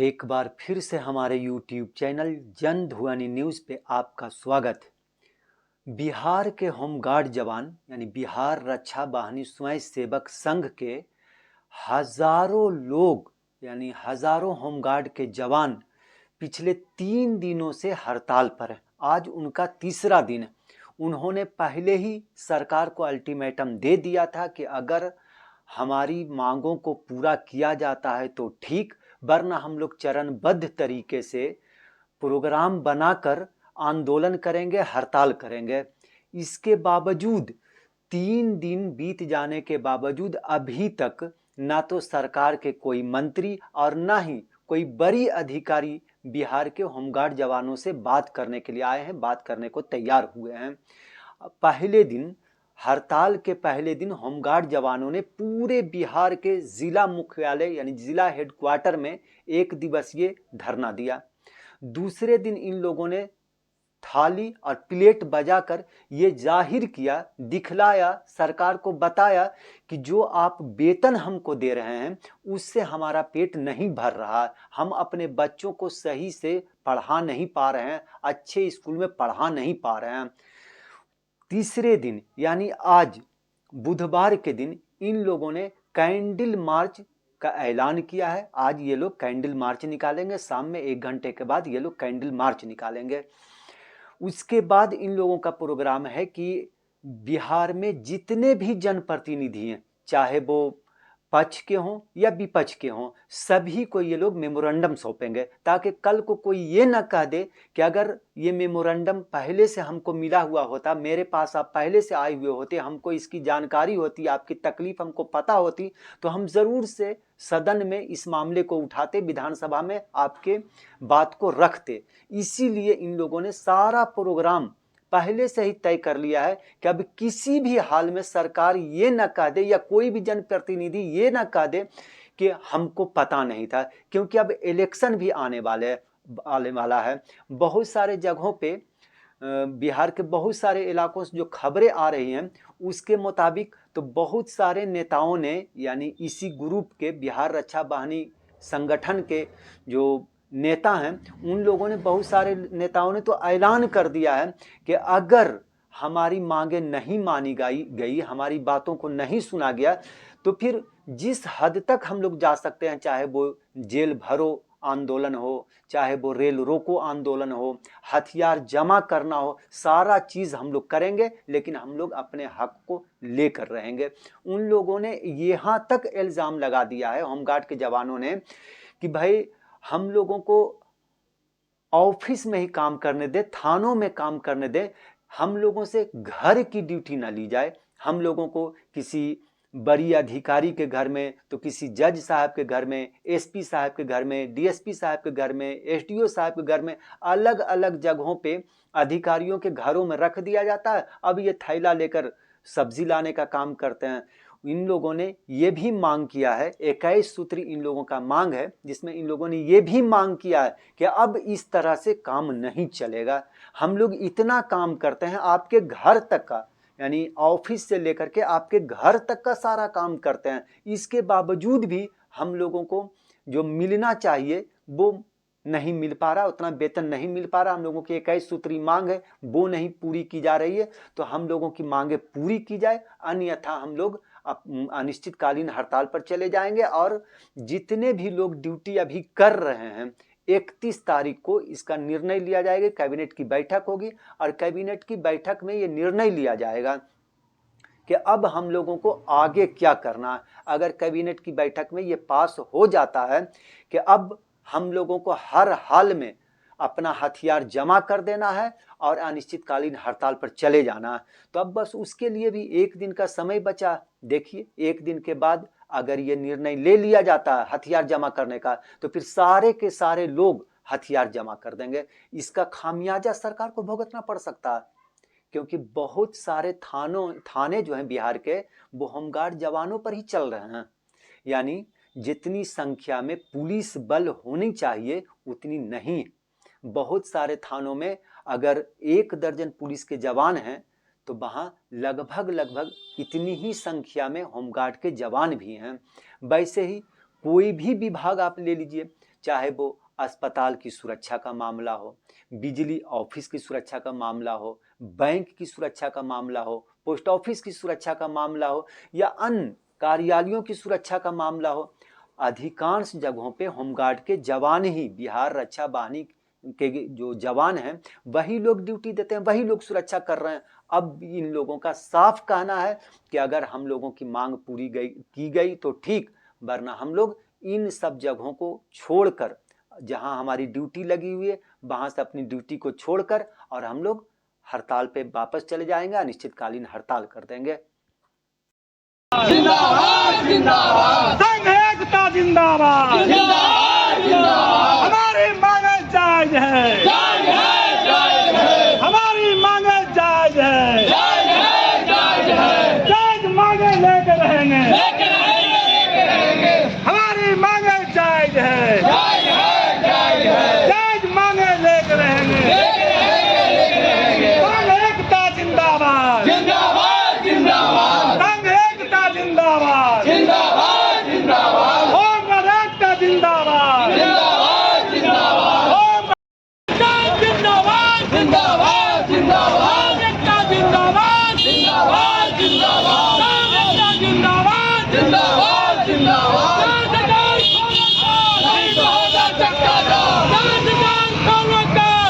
एक बार फिर से हमारे YouTube चैनल जन ध्वनि न्यूज़ पे आपका स्वागत है। बिहार के होमगार्ड जवान यानी बिहार रक्षा वाहिनी स्वयं सेवक संघ के हजारों लोग यानी हजारों होमगार्ड के जवान पिछले 3 दिनों से हड़ताल पर हैं। आज उनका तीसरा दिन है। उन्होंने पहले ही सरकार को अल्टीमेटम दे दिया था कि अगर हमारी मांगों को पूरा किया जाता है तो ठीक, वरना हम लोग चरणबद्ध तरीके से प्रोग्राम बनाकर आंदोलन करेंगे, हड़ताल करेंगे। इसके बावजूद 3 दिन बीत जाने के बावजूद अभी तक ना तो सरकार के कोई मंत्री और ना ही कोई बड़ी अधिकारी बिहार के होमगार्ड जवानों से बात करने के लिए आए हैं, बात करने को तैयार हुए हैं। पहले दिन हड़ताल के पहले दिन होमगार्ड जवानों ने पूरे बिहार के जिला मुख्यालय यानी जिला हेडक्वार्टर में 1 दिवसीय धरना दिया। दूसरे दिन इन लोगों ने थाली और प्लेट बजाकर ये जाहिर किया, दिखलाया, सरकार को बताया कि जो आप वेतन हमको दे रहे हैं उससे हमारा पेट नहीं भर रहा, हम अपने बच्चों को सही से पढ़ा नहीं पा रहे हैं, अच्छे स्कूल में पढ़ा नहीं पा रहे हैं। तीसरे दिन यानी आज बुधवार के दिन इन लोगों ने कैंडल मार्च का ऐलान किया है। आज ये लोग कैंडल मार्च निकालेंगे, शाम में 1 घंटे के बाद ये लोग कैंडल मार्च निकालेंगे। उसके बाद इन लोगों का प्रोग्राम है कि बिहार में जितने भी जनप्रतिनिधि हैं, चाहे वो पक्ष के हों या विपक्ष के हों, सभी को ये लोग मेमोरेंडम सौंपेंगे, ताकि कल को कोई ये ना कह दे कि अगर ये मेमोरेंडम पहले से हमको मिला हुआ होता, मेरे पास आप पहले से आए हुए होते, हमको इसकी जानकारी होती, आपकी तकलीफ हमको पता होती, तो हम ज़रूर से सदन में इस मामले को उठाते, विधानसभा में आपके बात को रखते। इसीलिए इन लोगों ने सारा प्रोग्राम पहले से ही तय कर लिया है कि अब किसी भी हाल में सरकार ये ना कह दे या कोई भी जनप्रतिनिधि ये ना कह दे कि हमको पता नहीं था, क्योंकि अब इलेक्शन भी आने वाला है। बहुत सारे जगहों पे बिहार के बहुत सारे इलाकों से जो खबरें आ रही हैं उसके मुताबिक तो बहुत सारे नेताओं ने यानी इसी ग्रुप के बिहार रक्षा वाहिनी संगठन के जो नेता हैं, उन लोगों ने बहुत सारे नेताओं ने तो ऐलान कर दिया है कि अगर हमारी मांगे नहीं मानी गई, हमारी बातों को नहीं सुना गया, तो फिर जिस हद तक हम लोग जा सकते हैं, चाहे वो जेल भरो आंदोलन हो, चाहे वो रेल रोको आंदोलन हो, हथियार जमा करना हो, सारा चीज़ हम लोग करेंगे, लेकिन हम लोग अपने हक को लेकर रहेंगे। उन लोगों ने यहाँ तक इल्ज़ाम लगा दिया है होमगार्ड के जवानों ने कि भाई हम लोगों को ऑफिस में ही काम करने दे, थानों में काम करने दे, हम लोगों से घर की ड्यूटी ना ली जाए। हम लोगों को किसी बड़ी अधिकारी के घर में, तो किसी जज साहब के घर में, एसपी साहब के घर में, डीएसपी साहब के घर में, एसडीओ साहब के घर में, अलग अलग जगहों पे अधिकारियों के घरों में रख दिया जाता है। अब ये थैला लेकर सब्जी लाने का काम करते हैं। इन लोगों ने ये भी मांग किया है, 21 सूत्री इन लोगों का मांग है, जिसमें इन लोगों ने ये भी मांग किया है कि अब इस तरह से काम नहीं चलेगा। हम लोग इतना काम करते हैं, आपके घर तक का यानी ऑफिस से लेकर के आपके घर तक का सारा काम करते हैं, इसके बावजूद भी हम लोगों को जो मिलना चाहिए वो नहीं मिल पा रहा, उतना वेतन नहीं मिल पा रहा। हम लोगों की 21 सूत्री मांग है, वो नहीं पूरी की जा रही है। तो हम लोगों की मांगे पूरी की जाए, अन्यथा हम लोग अनिश्चितकालीन हड़ताल पर चले जाएंगे। और जितने भी लोग ड्यूटी अभी कर रहे हैं, 31 तारीख को इसका निर्णय लिया जाएगा। कैबिनेट की बैठक होगी और कैबिनेट की बैठक में ये निर्णय लिया जाएगा कि अब हम लोगों को आगे क्या करना है। अगर कैबिनेट की बैठक में ये पास हो जाता है कि अब हम लोगों को हर हाल में अपना हथियार जमा कर देना है और अनिश्चितकालीन हड़ताल पर चले जाना है, तो अब बस उसके लिए भी 1 दिन का समय बचा। देखिए 1 दिन के बाद अगर ये निर्णय ले लिया जाता है हथियार जमा करने का, तो फिर सारे के सारे लोग हथियार जमा कर देंगे। इसका खामियाजा सरकार को भुगतना पड़ सकता है, क्योंकि बहुत सारे थाने जो हैं बिहार के, वो होमगार्ड जवानों पर ही चल रहे हैं। यानी जितनी संख्या में पुलिस बल होनी चाहिए उतनी नहीं। बहुत सारे थानों में अगर 1 दर्जन पुलिस के जवान हैं, तो वहाँ लगभग इतनी ही संख्या में होमगार्ड के जवान भी हैं। वैसे ही कोई भी विभाग आप ले लीजिए, चाहे वो अस्पताल की सुरक्षा का मामला हो, बिजली ऑफिस की सुरक्षा का मामला हो, बैंक की सुरक्षा का मामला हो, पोस्ट ऑफिस की सुरक्षा का मामला हो या अन्य कार्यालयों की सुरक्षा का मामला हो, अधिकांश जगहों पे होमगार्ड के जवान ही, बिहार रक्षा वाहिनी के जो जवान हैं वही लोग ड्यूटी देते हैं, वही लोग सुरक्षा कर रहे हैं। अब इन लोगों का साफ कहना है कि अगर हम लोगों की मांग पूरी की गई तो ठीक, वरना हम लोग इन सब जगहों को छोड़कर, जहां हमारी ड्यूटी लगी हुई है वहां से अपनी ड्यूटी को छोड़कर और हम लोग हड़ताल पे वापस चले जाएंगे, अनिश्चितकालीन हड़ताल कर देंगे। जिंदाबाद जिंदाबाद संघ एकता जिंदाबाद जिंदाबाद जिंदाबाद हमारी मांगे जायज है हमारी मांगे जायज है जायज मांगे लेके रहेंगे हमारी मांगे जायज है जायज मांगे लेके रहेंगे संघ एकता जिंदाबाद जिंदाबाद जिंदाबाद संघ एकता जिंदाबाद जिंदाबाद जिंदाबाद होम एकता जिंदाबाद जिंदाबाद जिंदाबाद होम जिंदाबाद जिंदाबाद जिंदाबाद एकता जिंदाबाद जिंदाबाद जिंदाबाद एकता जिंदाबाद जिंदाबाद जिंदाबाद नहीं तो होगा चक्का जाम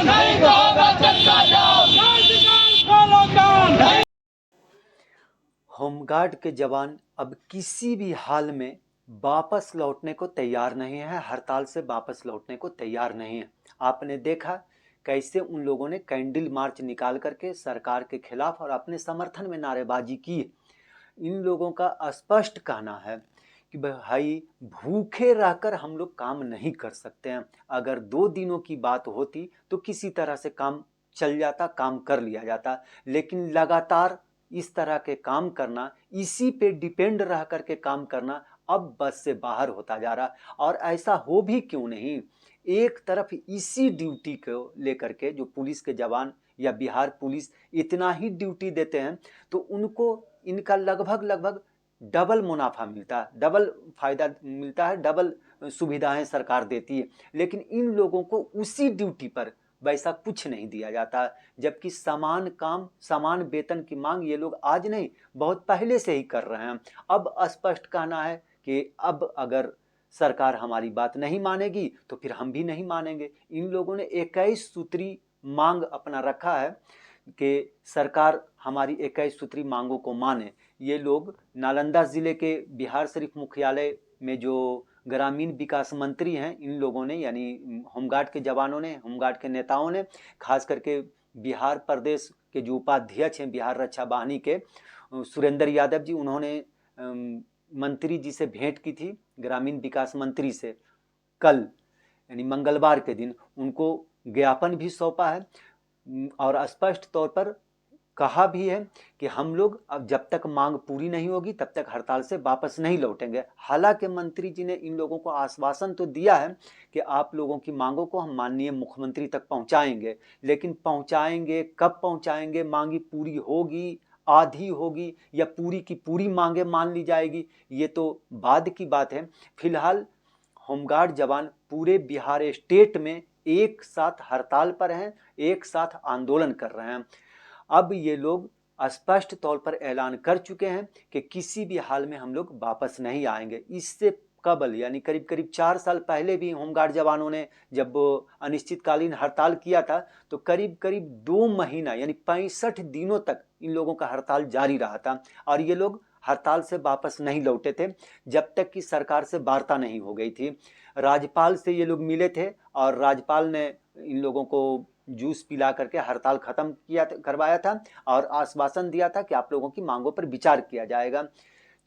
नहीं तो होगा चक्का जाम होमगार्ड के जवान अब किसी भी हाल में वापस लौटने को तैयार नहीं है, हड़ताल से वापस लौटने को तैयार नहीं है। आपने देखा कैसे उन लोगों ने कैंडल मार्च निकाल करके सरकार के खिलाफ और अपने समर्थन में नारेबाजी की। इन लोगों का स्पष्ट कहना है कि भाई भूखे रहकर हम लोग काम नहीं कर सकते हैं। अगर 2 दिनों की बात होती तो किसी तरह से काम चल जाता, काम कर लिया जाता, लेकिन लगातार इस तरह के काम करना, इसी पे डिपेंड रह करके काम करना अब बस से बाहर होता जा रहा। और ऐसा हो भी क्यों नहीं, एक तरफ इसी ड्यूटी को लेकर के जो पुलिस के जवान या बिहार पुलिस इतना ही ड्यूटी देते हैं तो उनको इनका लगभग डबल मुनाफा मिलता है, डबल फायदा मिलता है, डबल सुविधाएं सरकार देती है, लेकिन इन लोगों को उसी ड्यूटी पर वैसा कुछ नहीं दिया जाता। जबकि समान काम समान वेतन की मांग ये लोग आज नहीं बहुत पहले से ही कर रहे हैं। अब स्पष्ट कहना है कि अब अगर सरकार हमारी बात नहीं मानेगी तो फिर हम भी नहीं मानेंगे। इन लोगों ने 21 सूत्री मांग अपना रखा है कि सरकार हमारी 21 सूत्री मांगों को माने। ये लोग नालंदा जिले के बिहार शरीफ मुख्यालय में जो ग्रामीण विकास मंत्री हैं, इन लोगों ने यानी होमगार्ड के जवानों ने, होमगार्ड के नेताओं ने, खास करके बिहार प्रदेश के जो उपाध्यक्ष हैं बिहार रक्षा वाहिनी के सुरेंद्र यादव जी, उन्होंने मंत्री जी से भेंट की थी, ग्रामीण विकास मंत्री से कल यानी मंगलवार के दिन उनको ज्ञापन भी सौंपा है और स्पष्ट तौर पर कहा भी है कि हम लोग अब जब तक मांग पूरी नहीं होगी तब तक हड़ताल से वापस नहीं लौटेंगे। हालांकि मंत्री जी ने इन लोगों को आश्वासन तो दिया है कि आप लोगों की मांगों को हम माननीय मुख्यमंत्री तक पहुंचाएंगे, लेकिन पहुंचाएंगे कब पहुंचाएंगे, मांगी पूरी होगी, आधी होगी या पूरी की पूरी मांगे मान ली जाएगी, ये तो बाद की बात है। फिलहाल होमगार्ड जवान पूरे बिहार स्टेट में एक साथ हड़ताल पर हैं, एक साथ आंदोलन कर रहे हैं। अब ये लोग स्पष्ट तौर पर ऐलान कर चुके हैं कि किसी भी हाल में हम लोग वापस नहीं आएंगे। इससे कबल यानी करीब 4 साल पहले भी होमगार्ड जवानों ने जब अनिश्चितकालीन हड़ताल किया था तो करीब 2 महीना यानी 65 दिनों तक इन लोगों का हड़ताल जारी रहा था और ये लोग हड़ताल से वापस नहीं लौटे थे जब तक कि सरकार से वार्ता नहीं हो गई थी। राज्यपाल से ये लोग मिले थे और राज्यपाल ने इन लोगों को जूस पिला करके हड़ताल खत्म करवाया था और आश्वासन दिया था कि आप लोगों की मांगों पर विचार किया जाएगा।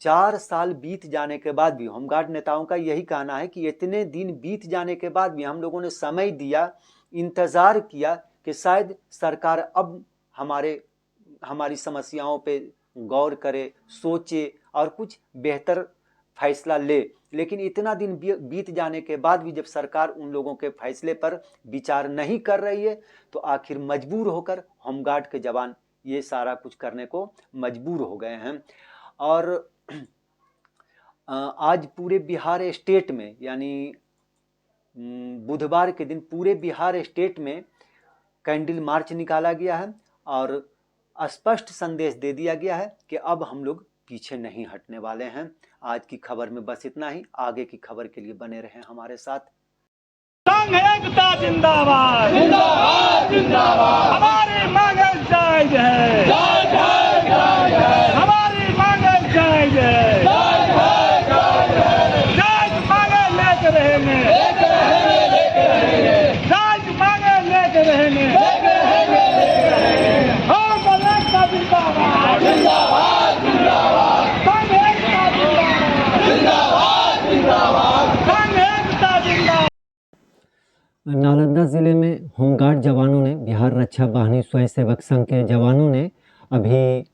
4 साल बीत जाने के बाद भी होमगार्ड नेताओं का यही कहना है कि इतने दिन बीत जाने के बाद भी हम लोगों ने समय दिया, इंतजार किया कि शायद सरकार अब हमारी समस्याओं पे गौर करे, सोचे और कुछ बेहतर फैसला ले, लेकिन इतना दिन बीत जाने के बाद भी जब सरकार उन लोगों के फैसले पर विचार नहीं कर रही है तो आखिर मजबूर होकर होमगार्ड के जवान ये सारा कुछ करने को मजबूर हो गए हैं। और आज पूरे बिहार स्टेट में यानी बुधवार के दिन पूरे बिहार स्टेट में कैंडल मार्च निकाला गया है और स्पष्ट संदेश दे दिया गया है कि अब हम लोग पीछे नहीं हटने वाले हैं। आज की खबर में बस इतना ही। आगे की खबर के लिए बने रहें हमारे साथ। संघ एकता जिंदाबाद जिंदाबाद जिंदाबाद हमारी मांगे जायज है जय जय जय जय हमारी मांगे जायज है जायज मांगे लेके रहेंगे जायज मांगे लेके रहेंगे हम एकता जिंदाबाद जिंदाबाद जिंदाबाद संघ एकता जिंदाबाद जिंदाबाद जिंदाबाद संघ एकता जिंदाबाद। नालंदा ज़िले में होमगार्ड जवानों ने, बिहार रक्षा वाहिनी स्वयंसेवक संघ के जवानों ने अभी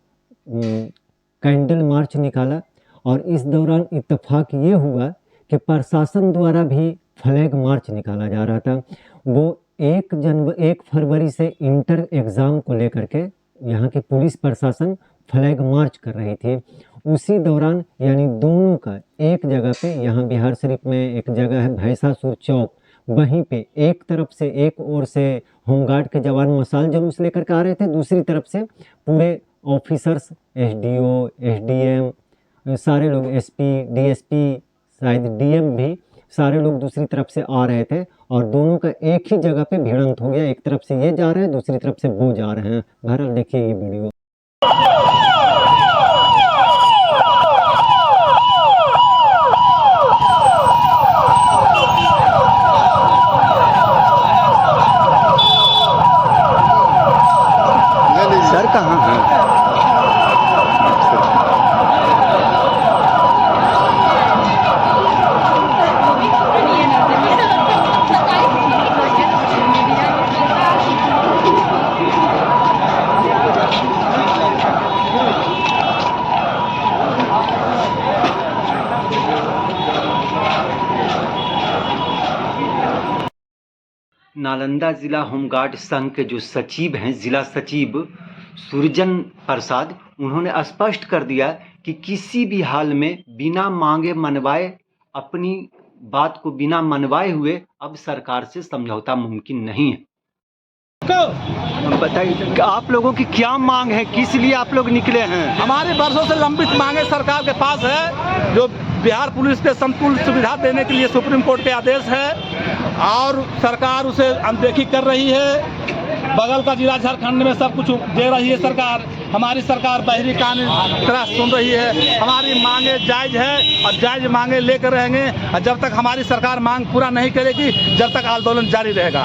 कैंडल मार्च निकाला और इस दौरान इत्तेफाक ये हुआ कि प्रशासन द्वारा भी फ्लैग मार्च निकाला जा रहा था। वो 1 फरवरी से इंटर एग्ज़ाम को लेकर के यहाँ की पुलिस प्रशासन फ्लैग मार्च कर रही थी। उसी दौरान यानी दोनों का एक जगह पे, यहाँ बिहार शरीफ में एक जगह है भैंसासुर चौक, वहीं पे एक तरफ से, एक ओर से होमगार्ड के जवान मशाल जुलूस लेकर के आ रहे थे, दूसरी तरफ से पूरे ऑफिसर्स, एसडीओ, एसडीएम, सारे लोग, एसपी, डीएसपी, शायद डीएम भी, सारे लोग दूसरी तरफ से आ रहे थे और दोनों का एक ही जगह पे भिड़ंत हो गया। एक तरफ से ये जा रहे हैं, दूसरी तरफ से वो जा रहे हैं। बहरहाल देखिए ये वीडियो। सर कहाँ हैं? नालंदा जिला होमगार्ड संघ के जो सचिव हैं, जिला सचिव सुरजन प्रसाद, उन्होंने स्पष्ट कर दिया कि किसी भी हाल में बिना मांगे मनवाए, अपनी बात को बिना मनवाए हुए अब सरकार से समझौता मुमकिन नहीं है। बताइए आप लोगों की क्या मांग है, किस लिए आप लोग निकले हैं? हमारी वर्षों से लंबित मांगे सरकार के पास है, जो बिहार पुलिस के समतुल्य सुविधा देने के लिए सुप्रीम कोर्ट के आदेश है और सरकार उसे अनदेखी कर रही है। बगल का जिला झारखंड में सब कुछ दे रही है सरकार, हमारी सरकार बहरी कान तरह सुन रही है। हमारी मांगे जायज है और जायज मांगे लेकर रहेंगे और जब तक हमारी सरकार मांग पूरा नहीं करेगी, जब तक आंदोलन जारी रहेगा।